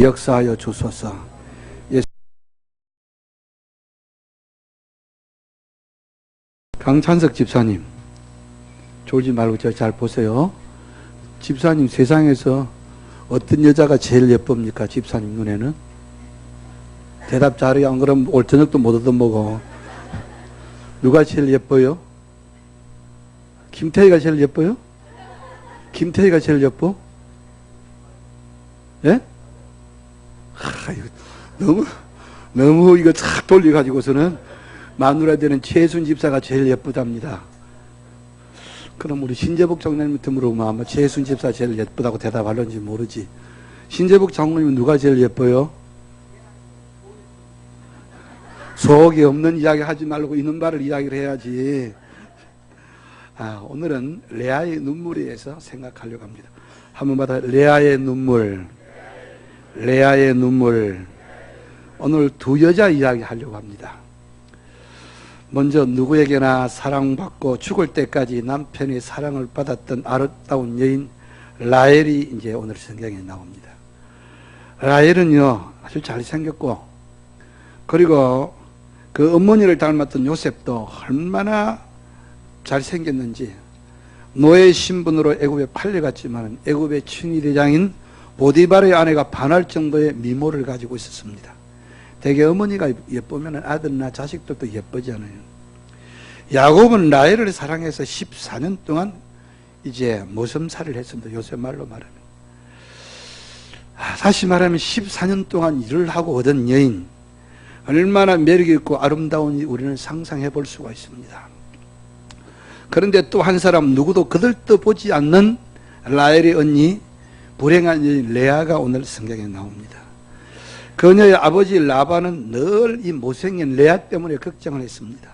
역사하여 주소서. 강찬석 집사님, 졸지 말고 저 잘 보세요. 집사님, 세상에서 어떤 여자가 제일 예쁩니까? 집사님 눈에는? 대답 잘해요. 안 그러면 올 저녁도 못 얻어먹어. 누가 제일 예뻐요? 김태희가 제일 예뻐요? 김태희가 제일 예뻐? 예? 이거 너무 이거 착 돌려가지고서는 마누라 되는 최순 집사가 제일 예쁘답니다. 그럼 우리 신재복 장로님한테 물어보면 아마 최순 집사 제일 예쁘다고 대답할런지 모르지. 신재복 장로님은 누가 제일 예뻐요? 속이 없는 이야기 하지 말고 있는 바를 이야기를 해야지. 오늘은 레아의 눈물에 대해서 생각하려고 합니다. 한번 받아. 레아의 눈물. 레아의 눈물. 오늘 두 여자 이야기 하려고 합니다. 먼저 누구에게나 사랑받고 죽을 때까지 남편의 사랑을 받았던 아름다운 여인 라헬이 이제 오늘 성경에 나옵니다. 라헬은요 아주 잘생겼고, 그리고 그 어머니를 닮았던 요셉도 얼마나 잘생겼는지 노예 신분으로 애굽에 팔려갔지만 애굽의 친위대장인 보디발의 아내가 반할 정도의 미모를 가지고 있었습니다. 대개 어머니가 예쁘면 아들이나 자식들도 예쁘잖아요. 야곱은 라헬을 사랑해서 14년 동안 이제 모섬살이를 했습니다. 요새 말로 말하면. 다시 말하면 14년 동안 일을 하고 얻은 여인, 얼마나 매력이 있고 아름다운지 우리는 상상해 볼 수가 있습니다. 그런데 또 한 사람, 누구도 거들떠보지 않는 라헬의 언니, 불행한 여인 레아가 오늘 성경에 나옵니다. 그녀의 아버지 라반은 늘 이 못생긴 레아 때문에 걱정을 했습니다.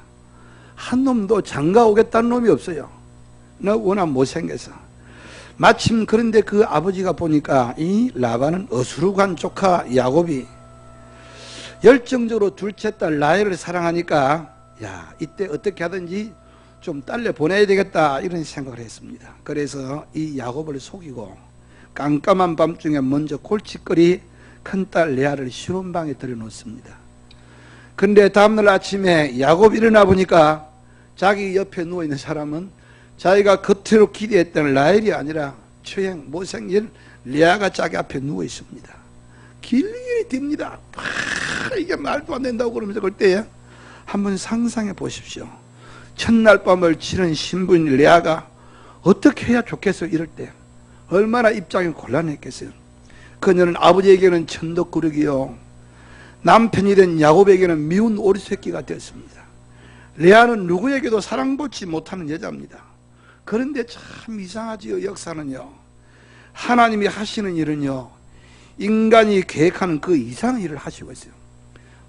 한 놈도 장가 오겠다는 놈이 없어요. 너 워낙 못생겨서. 마침 그런데 그 아버지가 보니까 이 라반은 어수룩한 조카 야곱이 열정적으로 둘째 딸 라헬을 사랑하니까 야, 이때 어떻게 하든지 좀 딸려 보내야 되겠다 이런 생각을 했습니다. 그래서 이 야곱을 속이고 깜깜한 밤중에 먼저 골칫거리 큰딸 레아를 시온방에 들여놓습니다. 그런데 다음날 아침에 야곱이 일어나 보니까 자기 옆에 누워있는 사람은 자기가 겉으로 기대했던 라헬이 아니라 처형 못생긴 레아가 자기 앞에 누워있습니다. 길이 듭니다. 이게 말도 안 된다고 그러면서 그때 한번 상상해 보십시오. 첫날 밤을 치른 신부인 레아가 어떻게 해야 좋겠어요? 이럴 때 얼마나 입장이 곤란했겠어요. 그녀는 아버지에게는 천덕꾸러기요, 남편이 된 야곱에게는 미운 오리새끼가 되었습니다. 레아는 누구에게도 사랑받지 못하는 여자입니다. 그런데 참 이상하지요. 역사는요, 하나님이 하시는 일은요 인간이 계획하는 그 이상의 일을 하시고 있어요.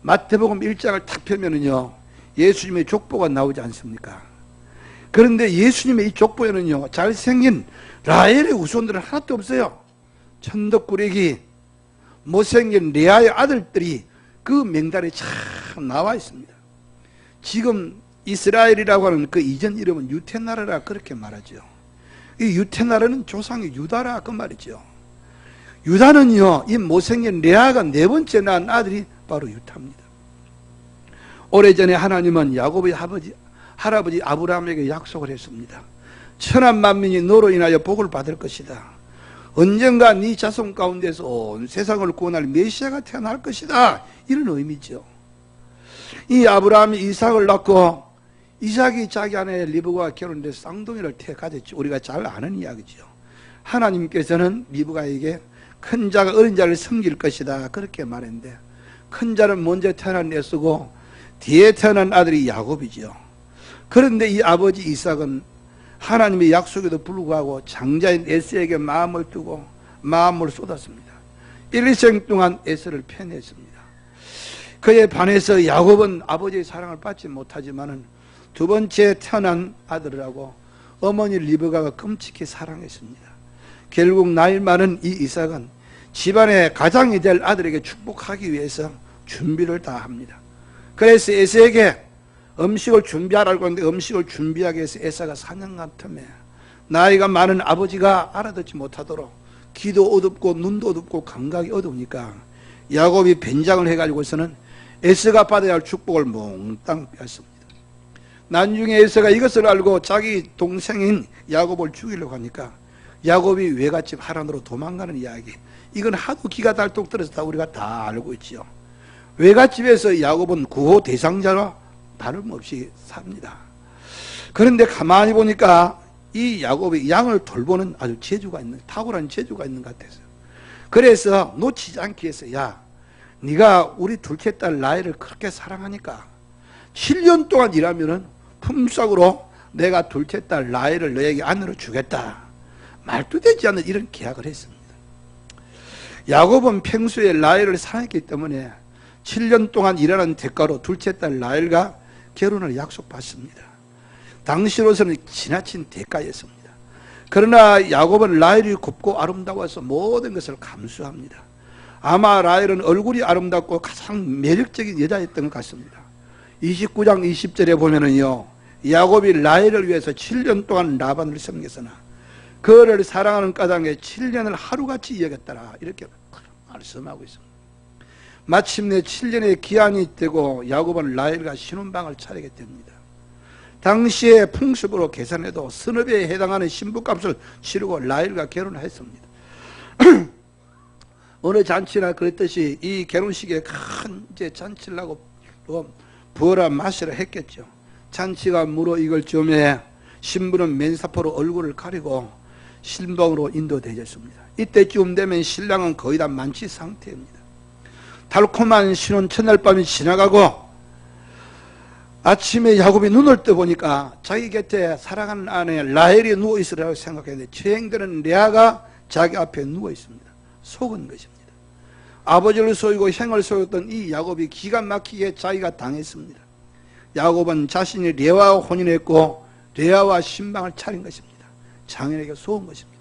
마태복음 1장을 탁 펴면은요 예수님의 족보가 나오지 않습니까? 그런데 예수님의 이 족보에는요 잘생긴 라헬의 후손들은 하나도 없어요. 천덕꾸러기 못생긴 레아의 아들들이 그 명단에 참 나와 있습니다. 지금 이스라엘이라고 하는 그 이전 이름은 유태나라라 그렇게 말하죠. 이 유태나라는 조상이 유다라 그 말이죠. 유다는요 이 못생긴 레아가 네 번째 낳은 아들이 바로 유다입니다. 오래전에 하나님은 야곱의 할아버지 아브라함에게 약속을 했습니다. 천한 만민이 너로 인하여 복을 받을 것이다. 언젠가 네 자손 가운데서 온 세상을 구원할 메시아가 태어날 것이다. 이런 의미죠. 이 아브라함이 이삭을 낳고 이삭이 자기 아내 리브가와 결혼해서 쌍둥이를 가졌죠. 우리가 잘 아는 이야기죠. 하나님께서는 리브가에게 큰 자가 어린 자를 섬길 것이다 그렇게 말했는데, 큰 자는 먼저 태어난 에서고 뒤에 태어난 아들이 야곱이죠. 그런데 이 아버지 이삭은 하나님의 약속에도 불구하고 장자인 에서에게 마음을 두고 마음을 쏟았습니다. 일생 동안 에서를 편애했습니다. 그에 반해서 야곱은 아버지의 사랑을 받지 못하지만은 두 번째 태어난 아들이라고 어머니 리브가가 끔찍히 사랑했습니다. 결국 나이 많은 이 이삭은 집안의 가장이 될 아들에게 축복하기 위해서 준비를 다 합니다. 그래서 에서에게 음식을 준비하라고 하는데 음식을 준비하기 위해서 에서가 4년간 틈에 나이가 많은 아버지가 알아듣지 못하도록 귀도 어둡고 눈도 어둡고 감각이 어두우니까 야곱이 변장을 해가지고서는 에서가 받아야 할 축복을 몽땅 빼앗습니다. 나중에 에서가 이것을 알고 자기 동생인 야곱을 죽이려고 하니까 야곱이 외갓집 하란으로 도망가는 이야기, 이건 하도 기가 달독 들어서 다 우리가 다 알고 있지요. 외갓집에서 야곱은 구호 대상자와 다름없이 삽니다. 그런데 가만히 보니까 이 야곱이 양을 돌보는 아주 재주가 있는, 탁월한 재주가 있는 것 같아서, 그래서 놓치지 않기 위해서, 야, 네가 우리 둘째 딸 라헬을 그렇게 사랑하니까 7년 동안 일하면은 품삯으로 내가 둘째 딸 라헬을 너에게 아내로 주겠다, 말도 되지 않는 이런 계약을 했습니다. 야곱은 평소에 라헬을 사랑했기 때문에 7년 동안 일하는 대가로 둘째 딸 라헬과 결혼을 약속받습니다. 당시로서는 지나친 대가였습니다. 그러나 야곱은 라헬이 곱고 아름다워서 모든 것을 감수합니다. 아마 라헬은 얼굴이 아름답고 가장 매력적인 여자였던 것 같습니다. 29장 20절에 보면은요, 야곱이 라헬을 위해서 7년 동안 라반을 섬겼으나 그를 사랑하는 까닭에 7년을 하루같이 여겼더라, 이렇게 말씀하고 있습니다. 마침내 7년의 기한이 되고 야곱은 라헬과 신혼방을 차리게 됩니다. 당시에 풍습으로 계산해도 서너 배에 해당하는 신부값을 치르고 라헬과 결혼을 했습니다. 어느 잔치나 그랬듯이 이 결혼식에 큰 이제 잔치를 하고 부어라 마시라 했겠죠. 잔치가 무르익을 즈음에 신부는 맨사포로 얼굴을 가리고 신방으로 인도되었습니다. 이때쯤 되면 신랑은 거의 다 만취 상태입니다. 달콤한 신혼 첫날 밤이 지나가고 아침에 야곱이 눈을 떠보니까 자기 곁에 사랑하는 아내 라헬이 누워있으라고 생각했는데 처형되는 레아가 자기 앞에 누워있습니다. 속은 것입니다. 아버지를 속이고 형을 속였던 이 야곱이 기가 막히게 자기가 당했습니다. 야곱은 자신이 레아와 혼인했고 레아와 신방을 차린 것입니다. 장인에게 속은 것입니다.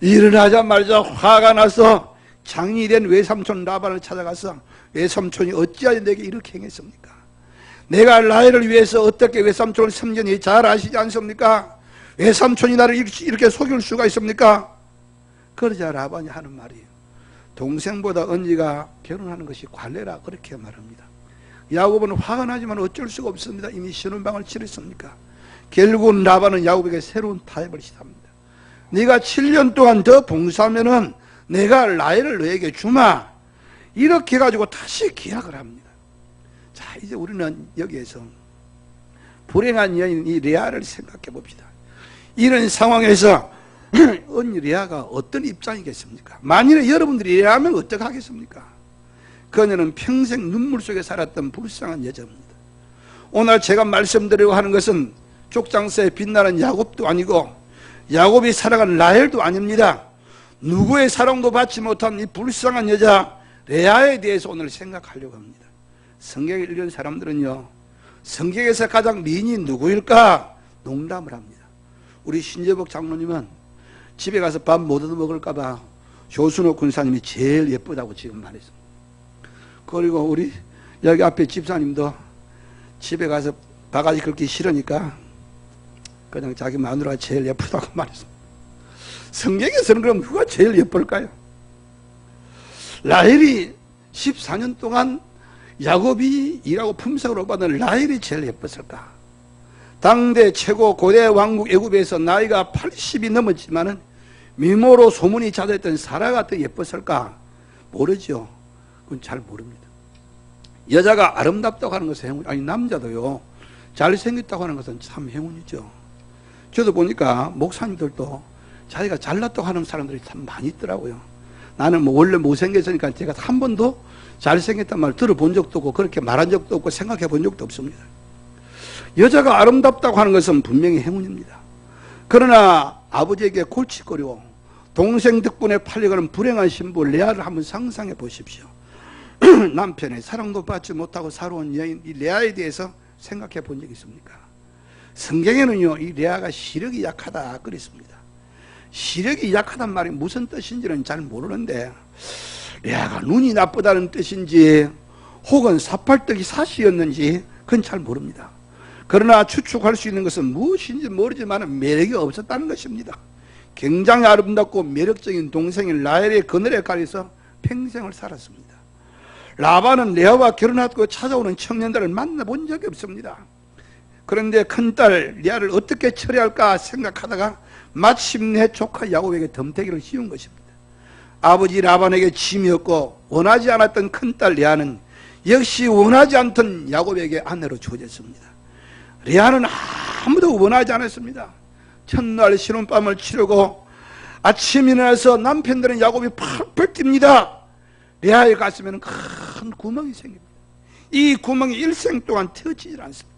일어나자마자 화가 나서 장인이 된 외삼촌 라반을 찾아가서, 외삼촌이 어찌하여 내게 이렇게 행했습니까? 내가 라헬을 위해서 어떻게 외삼촌을 섬겼니 잘 아시지 않습니까? 외삼촌이 나를 이렇게 속일 수가 있습니까? 그러자 라반이 하는 말이, 동생보다 언니가 결혼하는 것이 관례라, 그렇게 말합니다. 야곱은 화가 나지만 어쩔 수가 없습니다. 이미 신혼방을 치렀으니까. 결국은 라반은 야곱에게 새로운 타협을 시도합니다. 네가 7년 동안 더 봉사하면은 내가 라헬을 너에게 주마, 이렇게 해가지고 다시 계약을 합니다. 자, 이제 우리는 여기에서 불행한 여인 이 레아를 생각해 봅시다. 이런 상황에서 언니 레아가 어떤 입장이겠습니까? 만일에 여러분들이 레아면 어떻게 하겠습니까? 그녀는 평생 눈물 속에 살았던 불쌍한 여자입니다. 오늘 제가 말씀드리려고 하는 것은 족장서에 빛나는 야곱도 아니고 야곱이 살아간 라헬도 아닙니다. 누구의 사랑도 받지 못한 이 불쌍한 여자 레아에 대해서 오늘 생각하려고 합니다. 성경을 읽은 사람들은요, 성경에서 가장 미인이 누구일까 농담을 합니다. 우리 신재복 장로님은 집에 가서 밥 못 얻어 먹을까 봐 조순호 군사님이 제일 예쁘다고 지금 말했습니다. 그리고 우리 여기 앞에 집사님도 집에 가서 바가지 긁기 싫으니까 그냥 자기 마누라가 제일 예쁘다고 말했습니다. 성경에서는 그럼 누가 제일 예쁠까요? 라헬이 14년 동안 야곱이 일하고 품삯으로 받은 라헬이 제일 예뻤을까? 당대 최고 고대 왕국 애굽에서 나이가 80이 넘었지만은 미모로 소문이 자자했던 사라가 더 예뻤을까? 모르죠. 그건 잘 모릅니다. 여자가 아름답다고 하는 것은 행운, 아니 남자도요 잘생겼다고 하는 것은 참 행운이죠. 저도 보니까 목사님들도 자기가 잘났다고 하는 사람들이 참 많이 있더라고요. 나는 뭐 원래 못생겼으니까 제가 한 번도 잘생겼단 말을 들어본 적도 없고 그렇게 말한 적도 없고 생각해 본 적도 없습니다. 여자가 아름답다고 하는 것은 분명히 행운입니다. 그러나 아버지에게 골칫거리고 동생 덕분에 팔려가는 불행한 신부 레아를 한번 상상해 보십시오. 남편의 사랑도 받지 못하고 살아온 여인 이 레아에 대해서 생각해 본 적이 있습니까? 성경에는요 이 레아가 시력이 약하다 그랬습니다. 시력이 약하단 말이 무슨 뜻인지는 잘 모르는데 레아가 눈이 나쁘다는 뜻인지 혹은 사팔떡이 사시였는지 그건 잘 모릅니다. 그러나 추측할 수 있는 것은 무엇인지 모르지만 매력이 없었다는 것입니다. 굉장히 아름답고 매력적인 동생인 라헬의 그늘에 가려서 평생을 살았습니다. 라반은 레아와 결혼하고 찾아오는 청년들을 만나본 적이 없습니다. 그런데 큰딸 레아를 어떻게 처리할까 생각하다가 마침내 조카 야곱에게 덤태기를 씌운 것입니다. 아버지 라반에게 짐이었고 원하지 않았던 큰딸 레아는 역시 원하지 않던 야곱에게 아내로 주어졌습니다. 레아는 아무도 원하지 않았습니다. 첫날 신혼밤을 치르고 아침에 일어나서 남편들은 야곱이 펄펄 뜁니다. 레아의 가슴에는 큰 구멍이 생깁니다. 이 구멍이 일생 동안 터지질 않습니다.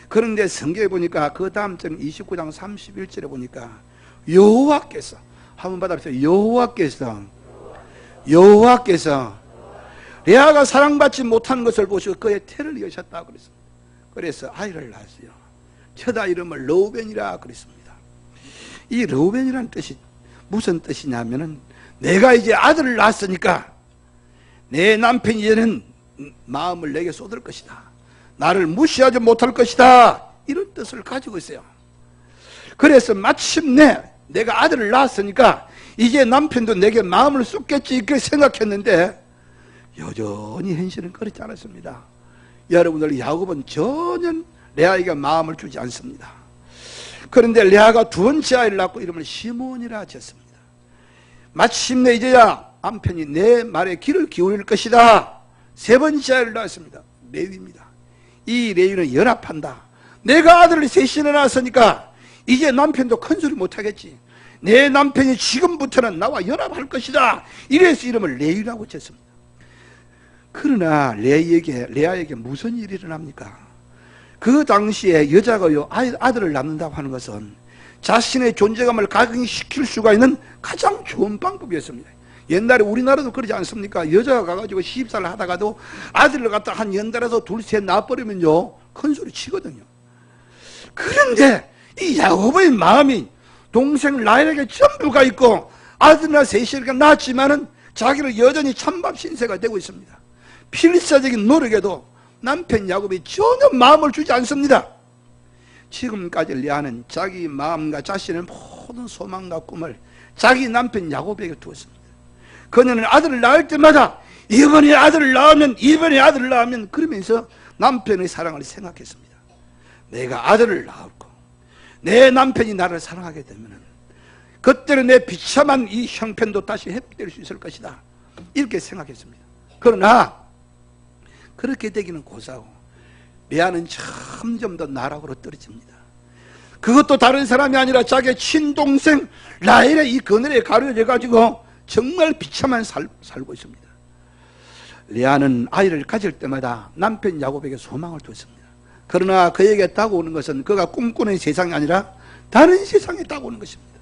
그런데 성경에 보니까 그 다음 절 29장 31절에 보니까 여호와께서 한번 받아보세요. 여호와께서 레아가 사랑받지 못하는 것을 보시고 그의 태를 여셨다고 그랬습니다. 그래서 아이를 낳았어요. 첫 아이 이름을 르우벤이라 그랬습니다. 이 르우벤이라는 뜻이 무슨 뜻이냐면은 내가 이제 아들을 낳았으니까 내 남편이 이제는 마음을 내게 쏟을 것이다. 나를 무시하지 못할 것이다. 이런 뜻을 가지고 있어요. 그래서 마침내 내가 아들을 낳았으니까 이제 남편도 내게 마음을 쏟겠지 이렇게 생각했는데 여전히 현실은 그렇지 않았습니다. 여러분들 야곱은 전혀 레아에게 마음을 주지 않습니다. 그런데 레아가 두 번째 아이를 낳고 이름을 시몬이라 지었습니다. 마침내 이제야 남편이 내 말에 귀를 기울일 것이다. 세 번째 아이를 낳았습니다. 레위입니다. 이 레위는 연합한다. 내가 아들을 셋이나 낳았으니까 이제 남편도 큰소리 못하겠지. 내 남편이 지금부터는 나와 연합할 것이다. 이래서 이름을 레위라고 지었습니다. 그러나 레아에게 무슨 일이 일어납니까? 그 당시에 여자가요 아들을 낳는다고 하는 것은 자신의 존재감을 각인시킬 수가 있는 가장 좋은 방법이었습니다. 옛날에 우리나라도 그러지 않습니까? 여자가 가가지고 시집살을 하다가도 아들을 갖다 한 연달아서 둘 셋 낳아버리면요 큰 소리 치거든요. 그런데 이 야곱의 마음이 동생 라헬에게 전부가 있고 아들이나 셋이니까 낳았지만은 자기는 여전히 찬밥 신세가 되고 있습니다. 필사적인 노력에도 남편 야곱이 전혀 마음을 주지 않습니다. 지금까지 레아는 자기 마음과 자신의 모든 소망과 꿈을 자기 남편 야곱에게 두었습니다. 그녀는 아들을 낳을 때마다 이번에 아들을 낳으면 그러면서 남편의 사랑을 생각했습니다. 내가 아들을 낳았고 내 남편이 나를 사랑하게 되면 그때는 내 비참한 이 형편도 다시 회복될 수 있을 것이다. 이렇게 생각했습니다. 그러나 그렇게 되기는 고사하고 레아는 점점 더 나락으로 떨어집니다. 그것도 다른 사람이 아니라 자기의 친동생 라헬의 이 그늘에 가려져 가지고 정말 비참한 살고 있습니다. 레아는 아이를 가질 때마다 남편 야곱에게 소망을 두었습니다. 그러나 그에게 다가오는 것은 그가 꿈꾸는 세상이 아니라 다른 세상에 다가오는 것입니다.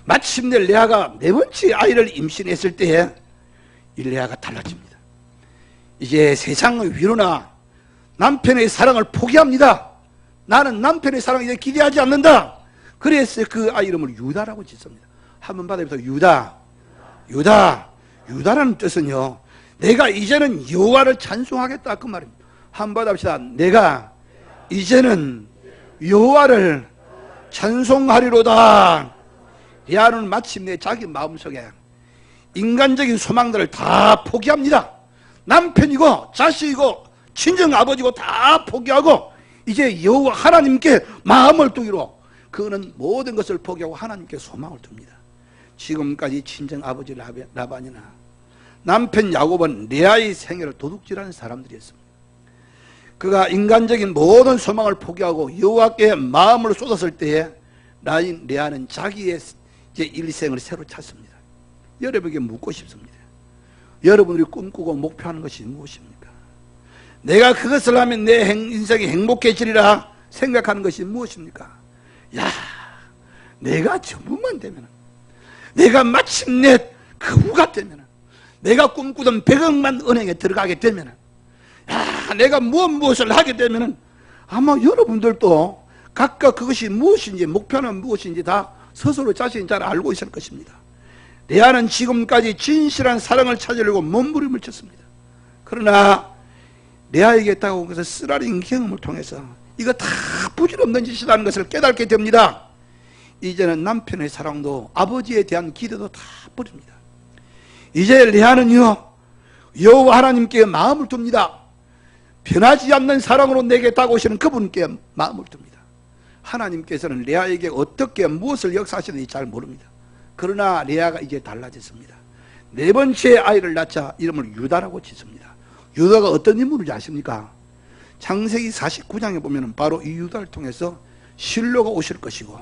마침내 레아가 네 번째 아이를 임신했을 때에 이 레아가 달라집니다. 이제 세상의 위로나 남편의 사랑을 포기합니다. 나는 남편의 사랑을 이제 기대하지 않는다. 그래서 그 아이 이름을 유다라고 짓습니다. 한번 받아보세요. 유다라는 뜻은요 내가 이제는 여호와를 찬송하겠다 그 말입니다. 한번 받아봅시다. 내가 이제는 여호와를 찬송하리로다. 레아는 마침내 자기 마음속에 인간적인 소망들을 다 포기합니다. 남편이고 자식이고 친정 아버지고 다 포기하고 이제 여호와 하나님께 마음을 두기로 그는 모든 것을 포기하고 하나님께 소망을 둡니다. 지금까지 친정 아버지 라반이나 남편 야곱은 레아의 생애를 도둑질하는 사람들이었습니다. 그가 인간적인 모든 소망을 포기하고 여호와께 마음을 쏟았을 때에 레아는 자기의 일생을 새로 찾습니다. 여러분에게 묻고 싶습니다. 여러분들이 꿈꾸고 목표하는 것이 무엇입니까? 내가 그것을 하면 내 인생이 행복해지리라 생각하는 것이 무엇입니까? 내가 전부만 되면, 내가 마침내 그부가 되면, 내가 꿈꾸던 100억만 은행에 들어가게 되면, 내가 무엇을 하게 되면 아마 여러분들도 각각 그것이 무엇인지 목표는 무엇인지 다 스스로 자신이 잘 알고 있을 것입니다. 레아는 지금까지 진실한 사랑을 찾으려고 몸부림을 쳤습니다. 그러나 레아에게 다가온 것은 쓰라린 경험을 통해서 이거 다 부질없는 짓이라는 것을 깨닫게 됩니다. 이제는 남편의 사랑도 아버지에 대한 기대도 다 버립니다. 이제 레아는요, 여호와 하나님께 마음을 둡니다. 변하지 않는 사랑으로 내게 다가오시는 그분께 마음을 둡니다. 하나님께서는 레아에게 어떻게 무엇을 역사하시는지 잘 모릅니다. 그러나 레아가 이제 달라졌습니다. 네 번째 아이를 낳자 이름을 유다라고 짓습니다. 유다가 어떤 인물인지 아십니까? 창세기 49장에 보면 바로 이 유다를 통해서 실로가 오실 것이고,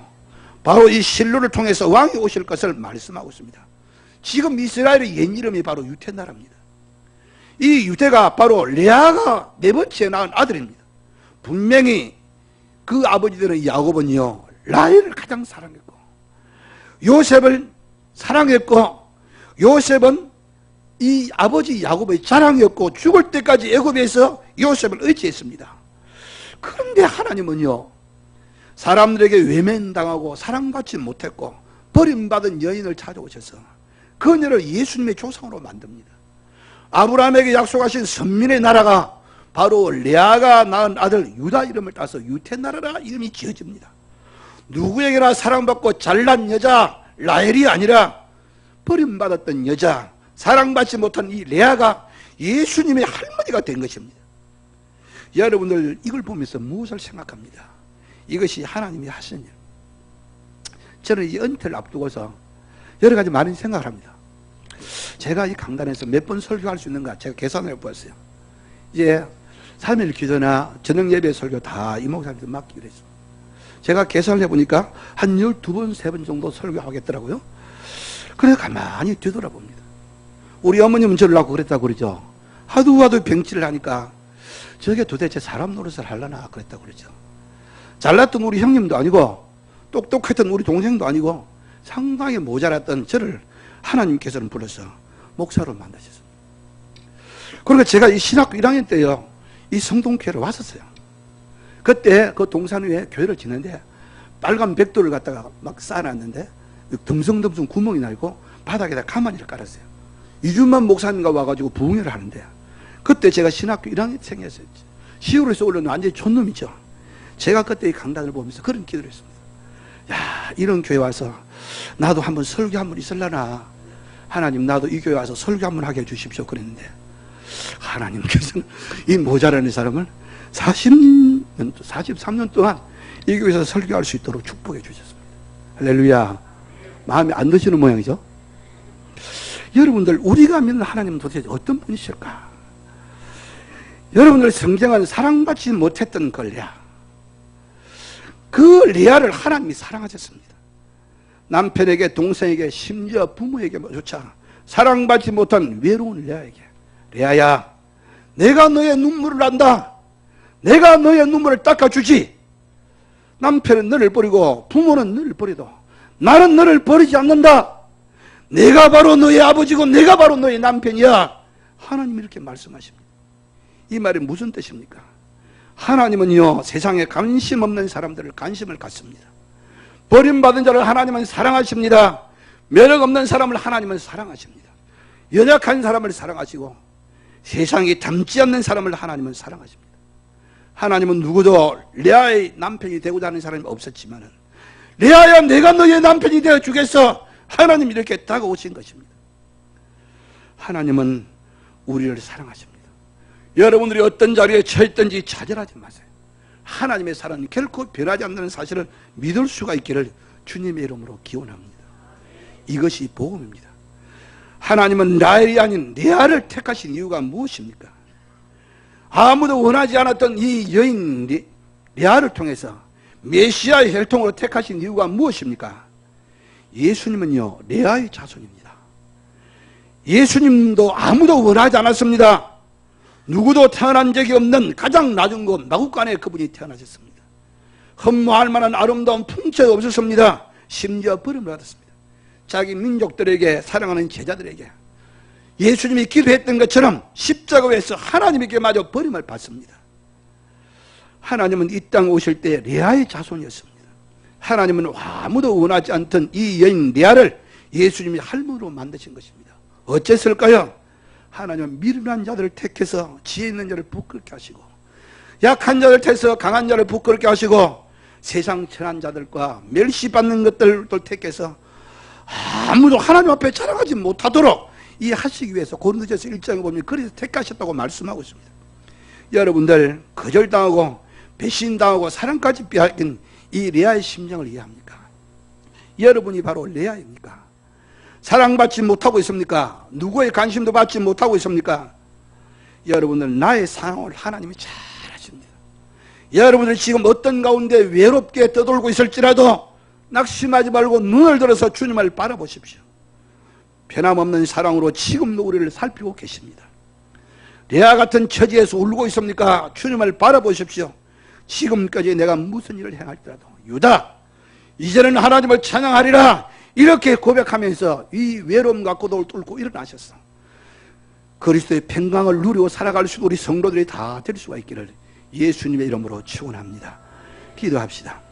바로 이 실로를 통해서 왕이 오실 것을 말씀하고 있습니다. 지금 이스라엘의 옛 이름이 바로 유태나라입니다. 이 유태가 바로 레아가 네 번째 낳은 아들입니다. 분명히 그 아버지들은 야곱은요, 라헬을 가장 사랑했고, 요셉을 사랑했고, 요셉은 이 아버지 야곱의 자랑이었고, 죽을 때까지 애굽에서 요셉을 의지했습니다. 그런데 하나님은요, 사람들에게 외면당하고 사랑받지 못했고 버림받은 여인을 찾아오셔서 그녀를 예수님의 조상으로 만듭니다. 아브라함에게 약속하신 선민의 나라가 바로 레아가 낳은 아들 유다 이름을 따서 유태나라라 이름이 지어집니다. 누구에게나 사랑받고 잘난 여자 라헬이 아니라 버림받았던 여자, 사랑받지 못한 이 레아가 예수님의 할머니가 된 것입니다. 여러분들 이걸 보면서 무엇을 생각합니다? 이것이 하나님이 하신 일. 저는 이 은퇴를 앞두고서 여러 가지 많은 생각을 합니다. 제가 이 강단에서 몇 번 설교할 수 있는가 제가 계산을 해보았어요. 이제 3일 기도나 저녁 예배 설교 다 이 목사님한테 맡기로 했어요. 제가 계산을 해보니까 한 12번, 3번 정도 설교하겠더라고요. 그래서 가만히 뒤돌아봅니다. 우리 어머님은 저를 낳고 그랬다고 그러죠. 하도 병치를 하니까 저게 도대체 사람 노릇을 하려나 그랬다고 그러죠. 잘났던 우리 형님도 아니고 똑똑했던 우리 동생도 아니고 상당히 모자랐던 저를 하나님께서는 불러서 목사로 만드셨습니다. 그러니까 제가 이 신학교 1학년 때요, 이 성동교회를 왔었어요. 그때 그 동산 위에 교회를 짓는데 빨간 벽돌을 갖다가 막 쌓아놨는데 듬성듬성 구멍이 나고 바닥에다 가마니를 깔았어요. 이준만 목사님과 와가지고 부흥회를 하는데, 그때 제가 신학교 1학년 생이었어요. 시골에서 올라오는 완전히 촌놈이죠. 제가 그때 이 강단을 보면서 그런 기도를 했습니다. 야, 이런 교회 와서 나도 한번 설교 한번 있을라나. 하나님, 나도 이 교회 와서 설교 한번 하게 해주십시오. 그랬는데 하나님께서는 이 모자라는 사람을 43년 동안 이 교회에서 설교할 수 있도록 축복해 주셨습니다. 할렐루야. 마음에 안 드시는 모양이죠. 여러분들, 우리가 믿는 하나님은 도대체 어떤 분이실까? 여러분들, 성경은 사랑받지 못했던 그 레아, 그 레아를 하나님이 사랑하셨습니다. 남편에게, 동생에게, 심지어 부모에게조차 사랑받지 못한 외로운 레아에게, 레아야, 내가 너의 눈물을 안다. 내가 너의 눈물을 닦아주지. 남편은 너를 버리고 부모는 너를 버려도 나는 너를 버리지 않는다. 내가 바로 너의 아버지고 내가 바로 너의 남편이야. 하나님이 이렇게 말씀하십니다. 이 말이 무슨 뜻입니까? 하나님은요, 세상에 관심 없는 사람들을 관심을 갖습니다. 버림받은 자를 하나님은 사랑하십니다. 매력 없는 사람을 하나님은 사랑하십니다. 연약한 사람을 사랑하시고 세상에 닮지 않는 사람을 하나님은 사랑하십니다. 하나님은 누구도 레아의 남편이 되고자 하는 사람이 없었지만, 레아야, 내가 너의 남편이 되어 주겠어. 하나님이 이렇게 다가오신 것입니다. 하나님은 우리를 사랑하십니다. 여러분들이 어떤 자리에 처했든지 좌절하지 마세요. 하나님의 사랑은 결코 변하지 않는 사실을 믿을 수가 있기를 주님의 이름으로 기원합니다. 이것이 복음입니다. 하나님은 라헬이 아닌 레아를 택하신 이유가 무엇입니까? 아무도 원하지 않았던 이 여인 레아를 통해서 메시아의 혈통으로 택하신 이유가 무엇입니까? 예수님은요, 레아의 자손입니다. 예수님도 아무도 원하지 않았습니다. 누구도 태어난 적이 없는 가장 낮은 곳 마구간에 그분이 태어나셨습니다. 흠모할 만한 아름다운 풍채가 없었습니다. 심지어 버림을 받았습니다. 자기 민족들에게, 사랑하는 제자들에게 예수님이 기도했던 것처럼 십자가에서 하나님에게 마저 버림을 받습니다. 하나님은 이 땅에 오실 때 레아의 자손이었습니다. 하나님은 아무도 원하지 않던 이 여인 레아를 예수님이 할머니로 만드신 것입니다. 어째서일까요? 하나님은 미련한 자들을 택해서 지혜 있는 자를 부끄럽게 하시고, 약한 자를 택해서 강한 자를 부끄럽게 하시고, 세상 천한 자들과 멸시받는 것들을 택해서 아무도 하나님 앞에 자랑하지 못하도록 이 하시기 위해서 고린도전서 1장에 보면 그래서 택하셨다고 말씀하고 있습니다. 여러분들 거절당하고 배신당하고 사랑까지 빼앗긴 이 레아의 심정을 이해합니까? 여러분이 바로 레아입니까? 사랑받지 못하고 있습니까? 누구의 관심도 받지 못하고 있습니까? 여러분들 나의 상황을 하나님이 잘 아십니다. 여러분들 지금 어떤 가운데 외롭게 떠돌고 있을지라도 낙심하지 말고 눈을 들어서 주님을 바라보십시오. 변함없는 사랑으로 지금도 우리를 살피고 계십니다. 레아 같은 처지에서 울고 있습니까? 주님을 바라보십시오. 지금까지 내가 무슨 일을 행할지라도 유다 이제는 하나님을 찬양하리라 이렇게 고백하면서 이 외로움과 고독을 뚫고 일어나셨어. 그리스도의 평강을 누리고 살아갈 수 있는 우리 성도들이 다 될 수가 있기를 예수님의 이름으로 축원합니다. 기도합시다.